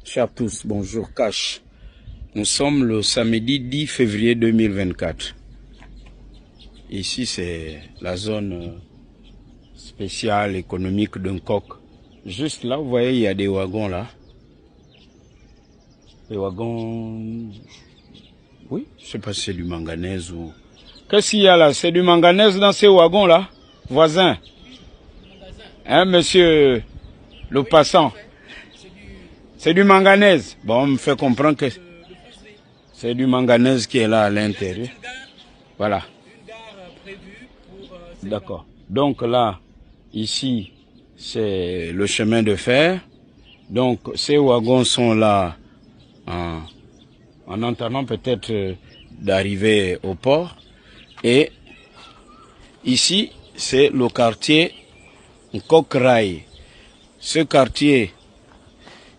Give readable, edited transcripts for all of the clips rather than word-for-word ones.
Chers tous, bonjour Cash. Nous sommes le samedi 10 février 2024. Ici, c'est la zone spéciale économique d'Nkok. Juste là, vous voyez, il y a des wagons là. Des wagons... Oui, je ne sais pas si c'est du manganèse ou... Qu'est-ce qu'il y a là? C'est du manganèse dans ces wagons là? Voisin. Hein, monsieur le passant? C'est du manganèse. Bon, on me fait comprendre que c'est du manganèse qui est là à l'intérieur. Voilà. D'accord. Donc là, ici, c'est le chemin de fer. Donc ces wagons sont là en attendant peut-être d'arriver au port. Et ici, c'est le quartier Nkok Rai. Ce quartier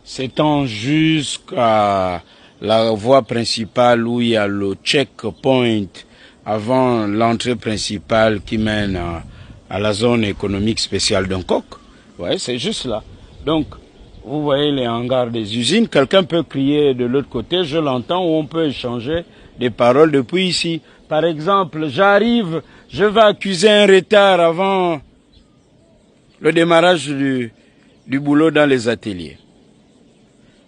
s'étend jusqu'à la voie principale où il y a le checkpoint avant l'entrée principale qui mène à la zone économique spéciale d'Nkok. Ouais, c'est juste là. Donc, vous voyez les hangars des usines. Quelqu'un peut crier de l'autre côté, je l'entends, ou on peut échanger des paroles depuis ici. Par exemple, j'arrive, je vais accuser un retard avant le démarrage du boulot dans les ateliers.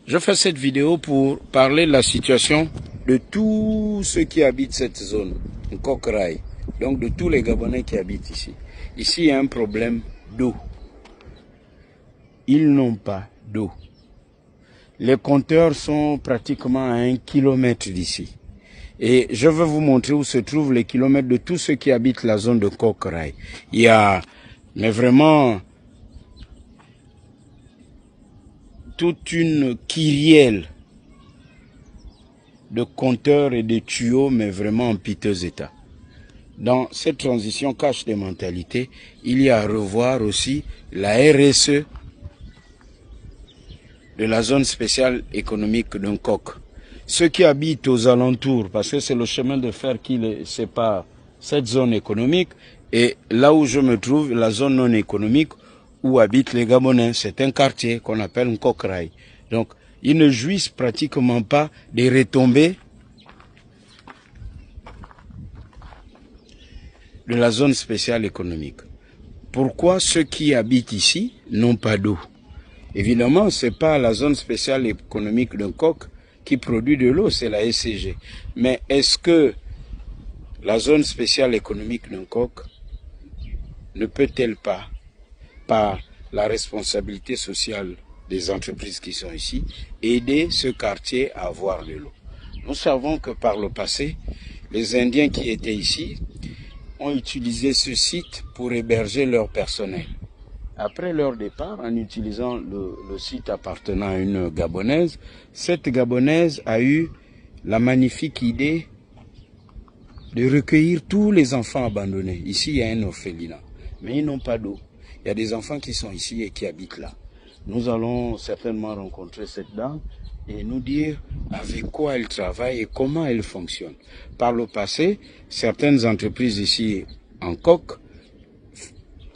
Je fais cette vidéo pour parler de la situation de tous ceux qui habitent cette zone, Nkok Rai, donc de tous les Gabonais qui habitent ici. Ici, il y a un problème d'eau. Ils n'ont pas d'eau. Les compteurs sont pratiquement à 1 kilomètre d'ici. Et je vais vous montrer où se trouvent les kilomètres de tous ceux qui habitent la zone de Nkok Rai. Il y a, mais vraiment, toute une kyrielle de compteurs et de tuyaux, mais vraiment en piteux état. Dans cette transition cache des mentalités, il y a à revoir aussi la RSE de la zone spéciale économique d'Nkok. Ceux qui habitent aux alentours, parce que c'est le chemin de fer qui sépare cette zone économique, et là où je me trouve, la zone non économique, où habitent les Gabonais. C'est un quartier qu'on appelle Nkok Rai. Donc, ils ne jouissent pratiquement pas des retombées de la zone spéciale économique. Pourquoi ceux qui habitent ici n'ont pas d'eau? Évidemment, ce n'est pas la zone spéciale économique de Nkok qui produit de l'eau, c'est la SCG. Mais est-ce que la zone spéciale économique de Nkok ne peut-elle pas, par la responsabilité sociale des entreprises qui sont ici, aider ce quartier à avoir de l'eau? Nous savons que par le passé, les Indiens qui étaient ici ont utilisé ce site pour héberger leur personnel. Après leur départ, en utilisant le site appartenant à une Gabonaise, cette Gabonaise a eu la magnifique idée de recueillir tous les enfants abandonnés. Ici, il y a un orphelinat, mais ils n'ont pas d'eau. Il y a des enfants qui sont ici et qui habitent là. Nous allons certainement rencontrer cette dame et nous dire avec quoi elle travaille et comment elle fonctionne. Par le passé, certaines entreprises ici en Nkok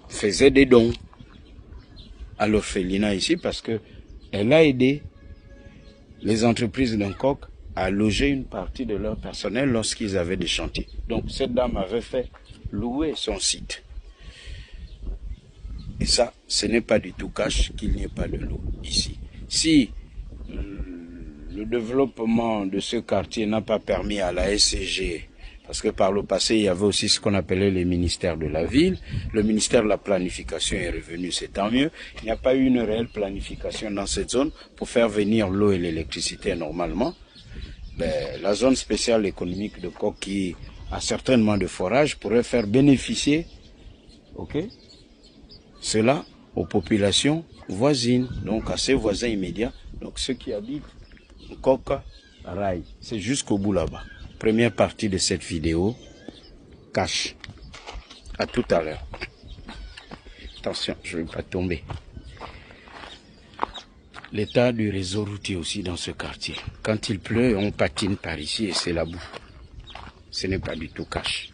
faisaient des dons à l'orphelinat ici parce qu'elle a aidé les entreprises d'Nkok à loger une partie de leur personnel lorsqu'ils avaient des chantiers. Donc cette dame avait fait louer son site. Et ça, ce n'est pas du tout cash qu'il n'y ait pas de l'eau ici. Si le développement de ce quartier n'a pas permis à la SCG, parce que par le passé, il y avait aussi ce qu'on appelait les ministères de la ville, le ministère de la planification est revenu, c'est tant mieux. Il n'y a pas eu une réelle planification dans cette zone pour faire venir l'eau et l'électricité normalement. La zone spéciale économique de Nkok, qui a certainement de forages, pourrait faire bénéficier, cela aux populations voisines, donc à ses voisins immédiats, donc ceux qui habitent Nkok Rai. C'est jusqu'au bout là-bas. Première partie de cette vidéo, cache. À tout à l'heure. Attention, je ne vais pas tomber. L'état du réseau routier aussi dans ce quartier. Quand il pleut, on patine par ici et c'est la boue. Ce n'est pas du tout cache.